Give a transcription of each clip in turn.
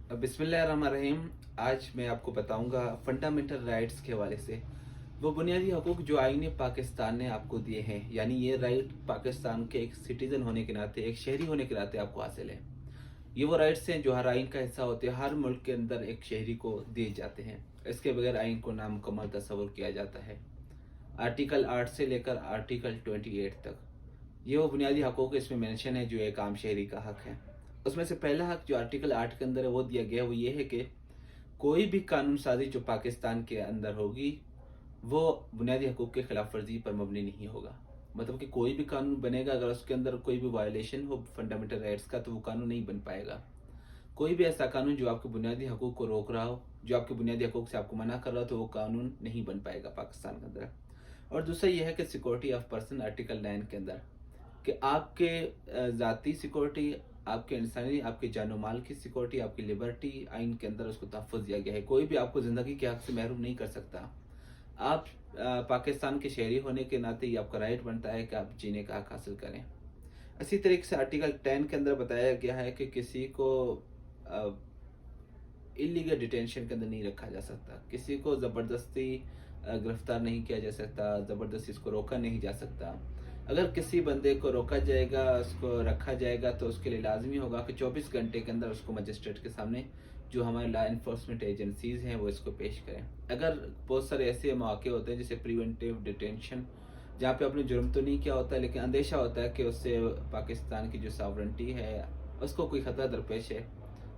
बिस्मिल्लाहिर्रहमानिर्रहीम। आज मैं आपको बताऊंगा फंडामेंटल राइट्स के हवाले से वो बुनियादी हकूक़ जो आईन पाकिस्तान ने आपको दिए हैं, यानी ये राइट पाकिस्तान के एक सिटीज़न होने के नाते, एक शहरी होने के नाते आपको हासिल है। ये वो राइट्स हैं जो हर आइन का हिस्सा होते हैं, हर मुल्क के अंदर एक शहरी को दिए जाते हैं। इसके बगैर आइन को नामुकम्मल तस्वुर किया जाता है। आर्टिकल 8 से लेकर आर्टिकल 28 तक ये वो बुनियादी हकूक़ इसमें मेंशन है जो एक आम शहरी का हक है। उसमें से पहला हक जो आर्टिकल 8 के अंदर है वो दिया गया है, वो ये है कि कोई भी कानून साजी जो पाकिस्तान के अंदर होगी वो बुनियादी हकूक़ के खिलाफ वर्जी पर मबनी नहीं होगा। मतलब कि कोई भी कानून बनेगा, अगर उसके अंदर कोई भी वायलेशन हो फंडामेंटल राइट्स का, तो वो कानून नहीं बन पाएगा। कोई भी ऐसा कानून जो आपके बुनियादी हकूक़ को रोक रहा हो, जो आपके बुनियादी हकूक़ से आपको मना कर रहा हो, तो वो कानून नहीं बन पाएगा पाकिस्तान के अंदर। और दूसरा ये है कि सिक्योरिटी ऑफ पर्सन आर्टिकल 9 के अंदर कि आपके ज़ाती सिक्योरिटी, आपके इंसानी, आपके जानो माल की सिक्योरिटी, आपकी लिबर्टी आइन के अंदर उसको तहफ़्फ़ुज़ दिया गया है। कोई भी आपको ज़िंदगी के हक़ से महरूम नहीं कर सकता। आप पाकिस्तान के शहरी होने के नाते ये आपका राइट बनता है कि आप जीने का हक़ हासिल करें। इसी तरीके से आर्टिकल 10 के अंदर बताया गया है कि किसी को इलीगल डिटेंशन के अंदर नहीं रखा जा सकता, किसी को ज़बरदस्ती गिरफ्तार नहीं किया जा सकता, ज़बरदस्ती इसको रोका नहीं जा सकता। अगर किसी बंदे को रोका जाएगा, उसको रखा जाएगा, तो उसके लिए लाजमी होगा कि 24 घंटे के अंदर उसको मजिस्ट्रेट के सामने, जो हमारे लॉ इन्फोर्समेंट एजेंसीज़ हैं, वो इसको पेश करें। अगर बहुत सारे ऐसे मौके होते हैं जैसे प्रिवेंटिव डिटेंशन, जहाँ पे आपने जुर्म तो नहीं किया होता लेकिन अंदेशा होता है कि उससे पाकिस्तान की जो सॉवरेंटी है उसको कोई ख़तरा दरपेश है,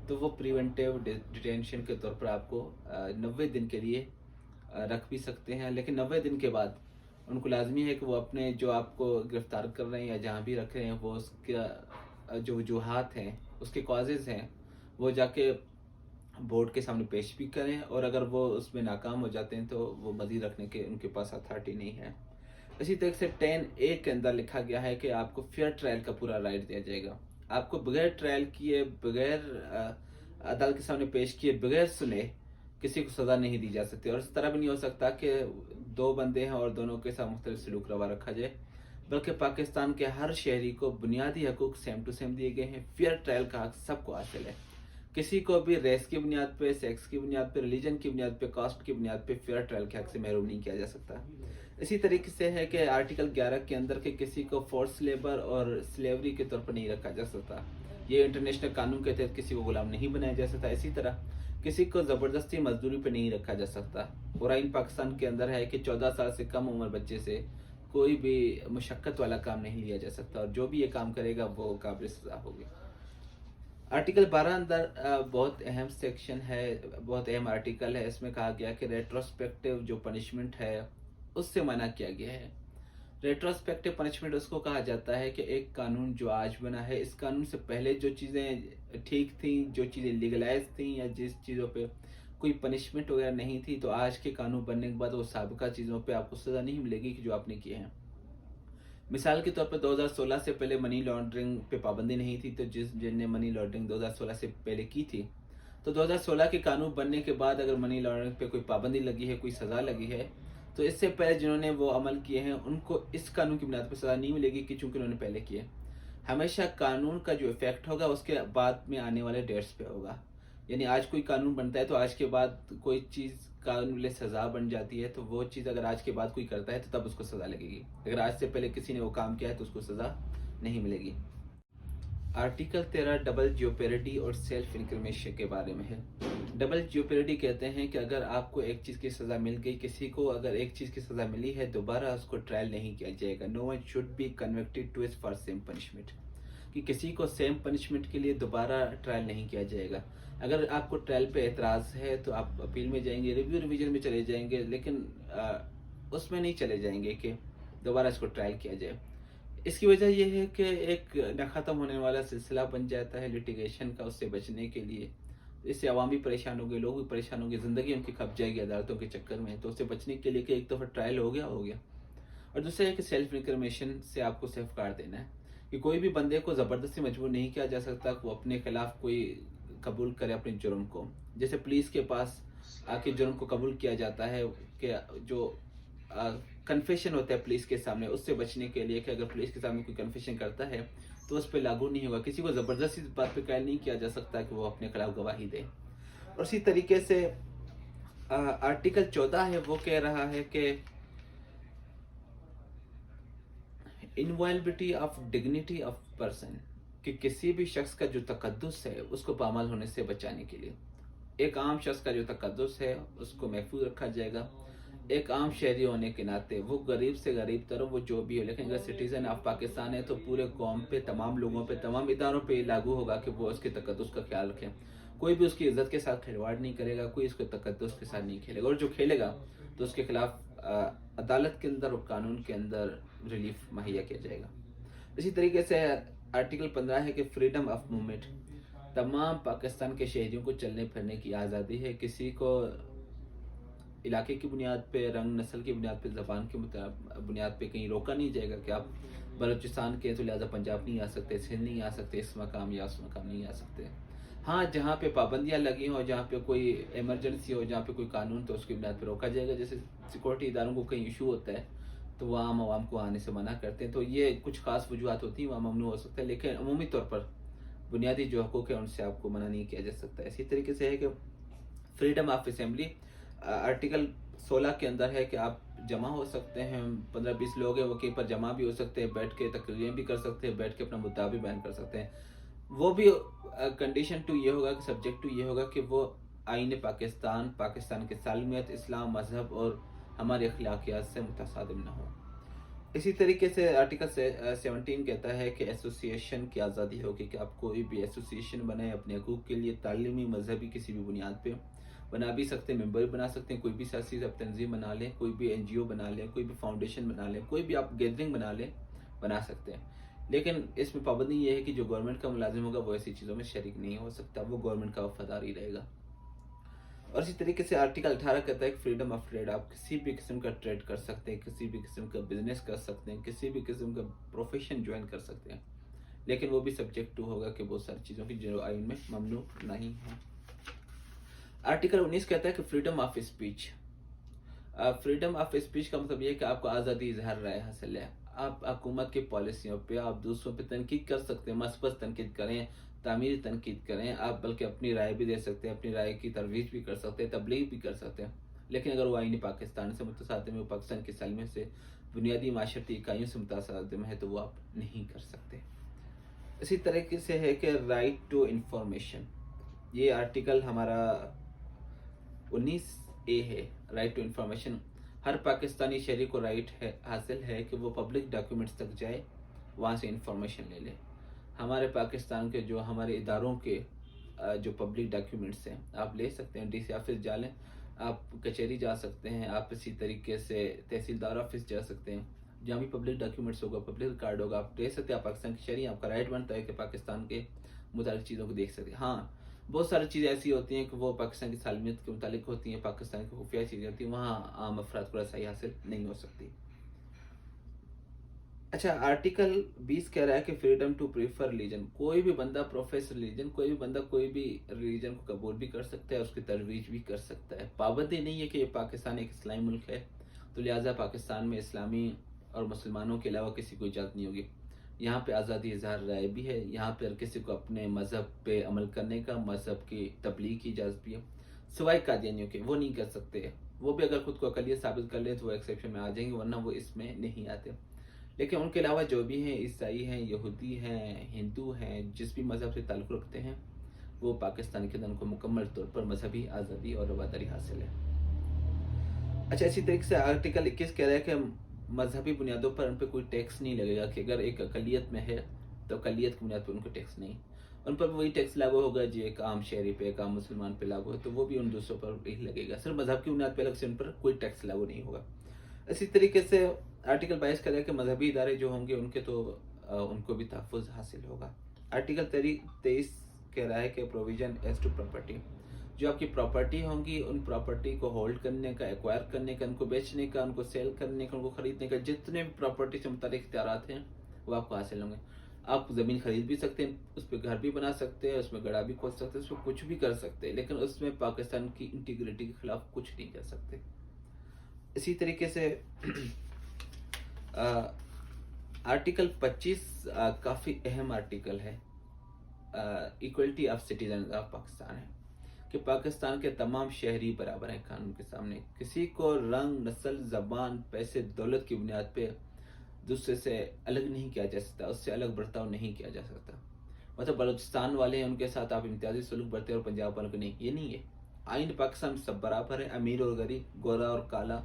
तो वो प्रिवेंटिव डिटेंशन के तौर पर आपको 90 दिन के लिए रख भी सकते हैं। लेकिन 90 दिन के बाद उनको लाजमी है कि वो अपने जो आपको गिरफ्तार कर रहे हैं या जहाँ भी रख रहे हैं, वो उसका जो वजूहात हैं, उसके कॉजेज़ हैं, वो जाके बोर्ड के सामने पेश भी करें। और अगर वो उसमें नाकाम हो जाते हैं तो वो मज़ीद रखने के उनके पास अथॉरिटी नहीं है। इसी तरह से 10A के अंदर लिखा गया है कि आपको फेयर ट्रायल का पूरा राइट दिया जाएगा। आपको बगैर ट्रायल किए, बगैर अदालत के सामने पेश किए, बगैर सुने किसी को सज़ा नहीं दी जा सकती। और इस तरह भी नहीं हो सकता कि दो बंदे हैं और दोनों के साथ मुख्तलिफ सलूक रवा रखा जाए, बल्कि पाकिस्तान के हर शहरी को बुनियादी हकूक़ सेम टू सेम दिए गए हैं। फेयर ट्रायल का हक सबको हासिल है। किसी को भी रेस की बुनियाद पे, सेक्स की बुनियाद पे, रिलीजन की बुनियाद पे, कास्ट की बुनियाद पे फेयर ट्रायल के हक से महरूम नहीं किया जा सकता। इसी तरीके से है कि आर्टिकल 11 के अंदर के किसी को फोर्स लेबर और स्लेवरी के तौर पर नहीं रखा जा सकता। ये इंटरनेशनल कानून के तहत किसी को गुलाम नहीं बनाया जा सकता। इसी तरह किसी को ज़बरदस्ती मजदूरी पे नहीं रखा जा सकता। और आइन पाकिस्तान के अंदर है कि 14 साल से कम उम्र बच्चे से कोई भी मुशक्क़त वाला काम नहीं लिया जा सकता, और जो भी ये काम करेगा वो काबिल सज़ा होगी। आर्टिकल 12 अंदर बहुत अहम सेक्शन है, बहुत अहम आर्टिकल है। इसमें कहा गया कि रेट्रोस्पेक्टिव जो पनिशमेंट है उससे मना किया गया है। रेट्रोस्पेक्टिव पनिशमेंट उसको कहा जाता है कि एक कानून जो आज बना है, इस कानून से पहले जो चीज़ें ठीक थी, जो चीज़ें लीगलाइज थी, या जिस चीज़ों पे कोई पनिशमेंट वगैरह नहीं थी, तो आज के कानून बनने के बाद वो साबिका चीज़ों पे आपको सज़ा नहीं मिलेगी कि जो आपने किए हैं। मिसाल के तौर पर 2016 से पहले मनी लॉन्ड्रिंग पे पाबंदी नहीं थी, तो जिनने मनी लॉन्ड्रिंग 2016 से पहले की थी, तो 2016 के कानून बनने के बाद अगर मनी लॉन्ड्रिंग पे कोई पाबंदी लगी है, कोई सज़ा लगी है, तो इससे पहले जिन्होंने वो अमल किए हैं उनको इस कानून की बुनियाद पर सज़ा नहीं मिलेगी कि चूँकि उन्होंने पहले किए। हमेशा कानून का जो इफ़ेक्ट होगा उसके बाद में आने वाले डेट्स पे होगा। यानी आज कोई कानून बनता है तो आज के बाद कोई चीज़ कानून के लिए सज़ा बन जाती है, तो वो चीज़ अगर आज के बाद कोई करता है तो तब उसको सज़ा लगेगी। अगर आज से पहले किसी ने वो काम किया है तो उसको सज़ा नहीं मिलेगी। आर्टिकल 13 डबल ज्योपेरिटी और सेल्फ इंक्रिमिनेशन के बारे में है। डबल ज्योपेरिटी कहते हैं कि अगर आपको एक चीज़ की सज़ा मिल गई, किसी को अगर एक चीज़ की सज़ा मिली है, दोबारा उसको ट्रायल नहीं किया जाएगा। No one should be convicted twice for same punishment, कि किसी को सेम पनिशमेंट के लिए दोबारा ट्रायल नहीं किया जाएगा। अगर आपको ट्रायल पे एतराज़ है तो आप अपील में जाएंगे, रिव्यू रिवीजन में चले जाएंगे, लेकिन उसमें नहीं चले जाएंगे कि दोबारा इसको ट्रायल किया जाए। इसकी वजह यह है कि एक न ख़त्म होने वाला सिलसिला बन जाता है लिटिगेशन का। उससे बचने के लिए, इससे आवाम भी परेशान होंगे, लोग भी परेशान होंगे, ज़िंदगी उनकी खप जाएगी अदालतों के चक्कर में। तो उससे बचने के लिए कि एक दफ़ा ट्रायल हो गया हो गया। और दूसरा है कि सेल्फ इंक्रिमिनेशन से आपको सेफ गार्ड देना है कि कोई भी बंदे को ज़बरदस्ती मजबूर नहीं किया जा सकता कि वो अपने खिलाफ कोई कबूल करे अपने जुर्म को। जैसे पुलिस के पास आके जुर्म को कबूल किया जाता है कि जो कन्फेशन होता है पुलिस के सामने, उससे बचने के लिए कि अगर पुलिस के सामने कोई कन्फेशन करता है तो उस पर लागू नहीं होगा। किसी को ज़बरदस्ती इस बात पे कायल नहीं किया जा सकता कि वो अपने खिलाफ गवाही दे। और इसी तरीके से आर्टिकल 14 है, वो कह रहा है कि इनवायलेबिलिटी ऑफ डिग्निटी ऑफ पर्सन, कि किसी भी शख्स का जो तकद्दुस है उसको पामाल होने से बचाने के लिए एक आम शख्स का जो तकद्दुस है उसको महफूज रखा जाएगा। एक आम शहरी होने के नाते वो गरीब से गरीब तरह वो जो भी हो, लेकिन अगर सिटीज़न ऑफ पाकिस्तान है तो पूरे कौम पे, तमाम लोगों पे, तमाम इदारों पे लागू होगा कि वो उसके तकद्दुस का ख्याल रखें। कोई भी उसकी इज्जत के साथ खिलवाड़ नहीं करेगा, कोई उसके तकद्दुस के साथ नहीं खेलेगा, और जो खेलेगा तो उसके खिलाफ अदालत के अंदर और कानून के अंदर रिलीफ मुहैया किया जाएगा। इसी तरीके से आर्टिकल 15 है कि फ्रीडम ऑफ मूवमेंट, तमाम पाकिस्तान के शहरियों को चलने फिरने की आज़ादी है। किसी को इलाके की बुनियाद पे, रंग नस्ल की बुनियाद पे, ज़बान की बुनियाद पे कहीं रोका नहीं जाएगा कि आप बलूचिस्तान के तो लिहाजा पंजाब नहीं आ सकते, सिंध नहीं आ सकते, इस मकाम या उस मकाम नहीं आ सकते। हाँ, जहाँ पे पाबंदियाँ लगी हों, जहाँ पे कोई इमरजेंसी हो, जहाँ पे कोई कानून, तो उसकी बुनियाद पर रोका जाएगा। जैसे सिक्योरिटी इदारों को कहीं इशू होता है तो वह आम आवाम को आने से मना करते हैं, तो ये कुछ खास वजूहत होती हैं, वहाँ ममनू हो सकता है, लेकिन अमूमी तौर पर बुनियादी जो हकूक़ है उनसे आपको मना नहीं किया जा सकता। इसी तरीके से है कि फ्रीडम ऑफ असेंबली, आर्टिकल 16 के अंदर है कि आप जमा हो सकते हैं, 15-20 लोग हैं वो कहीं पर जमा भी हो सकते हैं, बैठ के तकरीरें भी कर सकते हैं, बैठ के अपना मुद्दा भी बयान कर सकते हैं। वो भी कंडीशन टू ये होगा कि सब्जेक्ट टू ये होगा कि वो आईन पाकिस्तान, पाकिस्तान की सालमियत, इस्लाम, मजहब और हमारे अखलाकियात से मुतसादिम न हो। इसी तरीके से आर्टिकल 17 कहता है कि एसोसिएशन की आज़ादी होगी, कि आप कोई भी एसोसिएशन बनाएं अपने हकूक़ के लिए, तालीमी, मजहबी किसी भी बुनियाद पे बना भी सकते हैं, मेंबर बना सकते हैं, कोई भी सियासी तंजीम बना लें, कोई भी NGO बना लें, कोई भी फाउंडेशन बना लें, कोई भी आप गैदरिंग बना लें, बना सकते हैं। लेकिन इसमें पाबंदी ये है कि जो गवर्नमेंट का मुलाजिम होगा वो ऐसी चीज़ों में शरीक नहीं हो सकता, वो गवर्नमेंट का वफादार ही रहेगा। और इसी तरीके से आर्टिकल 18 कहता है कि फ्रीडम ऑफ ट्रेड, आप किसी भी किस्म का ट्रेड कर सकते हैं, किसी भी किस्म का बिजनेस कर सकते हैं, किसी भी किस्म का प्रोफेशन ज्वाइन कर सकते हैं, लेकिन वो भी सब्जेक्ट टू होगा कि बहुत सारी चीज़ों की जो आइन में ममनू नहीं है। आर्टिकल 19 कहता है कि freedom of speech, freedom of speech का मतलब ये है कि आपको आज़ादी इजहार राय हासिल है। आप हुकूमत की पॉलिसियों पे, आप दूसरों पे तनकीद कर सकते हैं, मस्बत तनकीद करें, तामीरी तनकीद करें, आप बल्कि अपनी राय भी दे सकते हैं, अपनी राय की तरवीज भी कर सकते हैं, तबलीग भी कर सकते हैं। लेकिन अगर वो आईनी पाकिस्तान से मुतसादिम है, पाकिस्तान की सालमियत से, बुनियादी माशरती इकाइयों से मुतसादिम है, तो वो आप नहीं कर सकते। इसी तरीके से है कि राइट टू इंफॉर्मेशन, ये आर्टिकल हमारा 19A है, राइट टू इंफॉर्मेशन। हर पाकिस्तानी शहरी को राइट है, हासिल है कि वो पब्लिक डॉक्यूमेंट्स तक जाए, वहाँ से इंफॉर्मेशन ले ले। हमारे पाकिस्तान के जो हमारे इदारों के जो पब्लिक डॉक्यूमेंट्स हैं, आप ले सकते हैं, DC ऑफिस जा लें, आप कचहरी जा सकते हैं, आप इसी तरीके से तहसीलदार ऑफिस जा सकते हैं, जहाँ भी पब्लिक डॉक्यूमेंट्स होगा, पब्लिक रिकॉर्ड होगा, आप ले सकते हैं। आप पाकिस्तान की शहरी, आपका राइट बनता है कि पाकिस्तान के मुतालिक चीज़ों को देख सकते हैं। हाँ, बहुत सारी चीज़ें ऐसी होती हैं कि वो पाकिस्तान की सालमियत के मुतालिक होती हैं, पाकिस्तान की खुफिया चीज़ें होती हैं, वहाँ आम अफराद को रसाई हासिल नहीं हो सकती। अच्छा, आर्टिकल 20 कह रहा है कि फ्रीडम टू प्रीफर रिलीजन, कोई भी बंदा प्रोफेस रिलीजन, कोई भी बंदा कोई भी रिलीजन को कबूल भी कर सकता है, उसकी तरवीज भी कर सकता है। पाबंदी नहीं है कि ये पाकिस्तान एक इस्लामी मुल्क है तो लिहाजा पाकिस्तान में इस्लामी और मुसलमानों के अलावा किसी को इजाज़त नहीं होगी। यहाँ पे आज़ादी इजहार राय भी है, यहाँ पर किसी को अपने मज़हब पे अमल करने का, मज़हब की तबलीग की इजाज़त भी है, सिवाय कादियानियों के, वो नहीं कर सकते। वो भी अगर खुद को अकलियत साबित कर ले तो वो एक्सेप्शन में आ जाएंगे, वरना वो इसमें नहीं आते। लेकिन उनके अलावा जो भी हैं, ईसाई हैं, यहूदी हैं, हिंदू हैं, जिस भी मज़हब से ताल्लुक़ रखते हैं, वो पाकिस्तान के अंदर उनको मुकम्मल तौर पर मजहबी आज़ादी और रवादारी हासिल है। अच्छा, इसी तरीके से आर्टिकल 21 कह रहा है कि मजहबी बुनियादों पर उन पर कोई टैक्स नहीं लगेगा, कि अगर एक अकलियत में है तो अकलियत की बुनियाद पर उनको टैक्स नहीं, उन पर वही टैक्स लागू होगा जो एक आम शहरी पे, एक आम मुसलमान पे लागू है, तो वो भी उन दूसरों पर ही लगेगा। सिर्फ मजहब की बुनियाद पर अलग से उन पर कोई टैक्स लागू नहीं होगा। इसी तरीके से आर्टिकल 22 कह रहा है कि मजहबी इदारे जो होंगे उनके तो उनको भी तहफ़्फ़ुज़ हासिल होगा। आर्टिकल 23 कह रहा है कि प्रोविजन एज टू प्रॉपर्टी, जो आपकी प्रॉपर्टी होंगी उन प्रॉपर्टी को होल्ड करने का, एक्वायर करने का, उनको बेचने का, उनको सेल करने का, उनको ख़रीदने का, जितने भी प्रॉपर्टी से मुताल्लिक़ इख्तियारात हैं वो आपको हासिल होंगे। आप ज़मीन ख़रीद भी सकते हैं, उस पर घर भी बना सकते हैं, उसमें गड़ा भी खोद सकते हैं, उसमें कुछ भी कर सकते हैं, लेकिन उसमें पाकिस्तान की इंटीग्रिटी के ख़िलाफ़ कुछ नहीं कर सकते। इसी तरीके से आर्टिकल 25 काफ़ी अहम आर्टिकल है। Equality of citizen of Pakistan है कि पाकिस्तान के तमाम शहरी बराबर हैं कानून के सामने। किसी को रंग, नस्ल, ज़बान, पैसे, दौलत की बुनियाद पे दूसरे से अलग नहीं किया जा सकता, उससे अलग बर्ताव नहीं किया जा सकता। मतलब बलूचिस्तान वाले हैं उनके साथ आप इम्तियाजी सलूक बरते और पंजाब वालों को नहीं, ये नहीं है। आइन पाकिस्तान में सब बराबर है, अमीर और गरीब, गोरा और काला,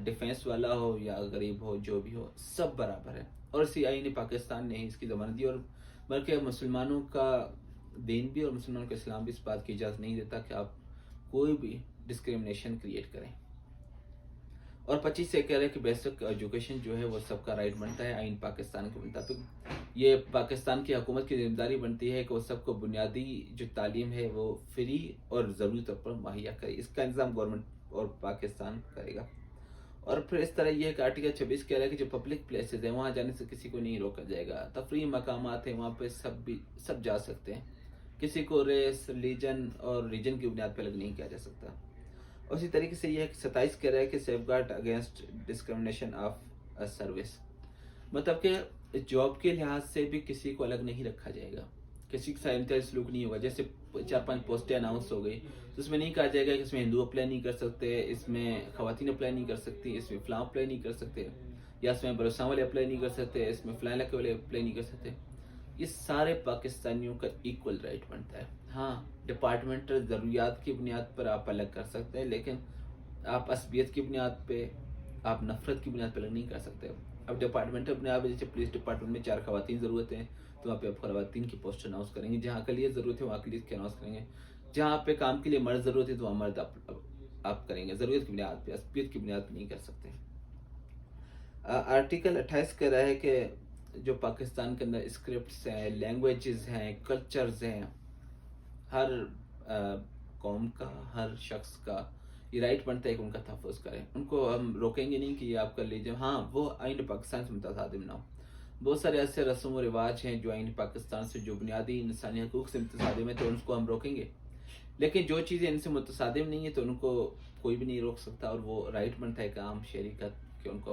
डिफेंस वाला हो या गरीब हो, जो भी हो, सब बराबर है। और इसी आइन पाकिस्तान ने ही इसकी ज़मानत दी। और बल्कि मुसलमानों का दीन भी और मुसलमानों का इस्लाम भी इस बात की इजाज़त नहीं देता कि आप कोई भी डिस्क्रिमिनेशन क्रिएट करें। और 25 से कह रहे हैं कि बेसिक एजुकेशन जो है वो सबका राइट बनता है आइन पाकिस्तान के मुताबिक। ये पाकिस्तान की हुकूमत की जिम्मेदारी बनती है कि वो सबको बुनियादी जो तालीम है वो फ्री और ज़रूरी तौर पर मुहैया करे। इसका इंतज़ाम गवर्नमेंट और पाकिस्तान करेगा। और फिर इस तरह ये है कि आर्टिकल 26 कह रहा है कि जो पब्लिक प्लेसेस हैं वहाँ जाने से किसी को नहीं रोका जाएगा। तफरीह मकामात हैं वहाँ पे सब जा सकते हैं। किसी को रेस, रिलीजन और रीजन की बुनियाद पर अलग नहीं किया जा सकता। उसी तरीके से यह 27 कह रहा है कि safe guard against discrimination of service, मतलब कि जॉब के लिहाज से भी किसी को अलग नहीं रखा जाएगा, किसी के साथ इम्तियाजी सलूक नहीं होगा। जैसे 4-5 पोस्टें अनाउंस हो गई तो उसमें नहीं कहा जाएगा कि इसमें हिंदू अप्लाई नहीं कर सकते, इसमें खवातीन अप्लाई नहीं कर सकती, इसमें फलां अप्लाई नहीं कर सकते, या इसमें बलूचिस्तान वाले अप्लाई नहीं कर सकते, इसमें फलां इलाके वाले अप्लाई नहीं कर सकते। ये सारे पाकिस्तानियों का इक्वल राइट बनता है। हाँ, डिपार्टमेंटल ज़रूरियात की बुनियाद पर आप अलग कर सकते हैं, लेकिन आप असबियत की बुनियाद पे, आप नफ़रत की बुनियाद पर अलग नहीं कर सकते। अब डिपार्टमेंटल बुनियाद पर जैसे पुलिस डिपार्टमेंट में 4 खवातीन ज़रूरत है तो वहाँ पे आप खवातीन की पोस्ट अनाउंस करेंगे। जहाँ के लिए ज़रूरत है वहाँ के लिए इसकी अनाउंस करेंगे। जहाँ पे काम के लिए मर्द ज़रूरत है तो वहाँ मर्द आप करेंगे। ज़रूरत की बुनियाद पर, असबियत की बुनियाद पर नहीं कर सकते। आर्टिकल 28 कह रहा है कि जो पाकिस्तान के अंदर स्क्रिप्ट्स हैं, लैंग्वेजेस हैं, कल्चर्स हैं, हर कौम का, हर शख्स का ये राइट बनता है कि उनका तहफ़्फ़ुज़ करें। उनको हम रोकेंगे नहीं कि ये आप कर लीजिए। हाँ, वो आइन पाकिस्तान से मुतसादिम ना हो। बहुत सारे ऐसे रस्म व रिवाज हैं जो आइन पाकिस्तान से, जो बुनियादी इंसानी हकूक़ से मुतसादिम है, तो उनको हम रोकेंगे। लेकिन जो चीज़ें इनसे मुतसादिम नहीं है तो उनको कोई भी नहीं रोक सकता। और वो राइट बनता है कि आम शहरी का कि उनको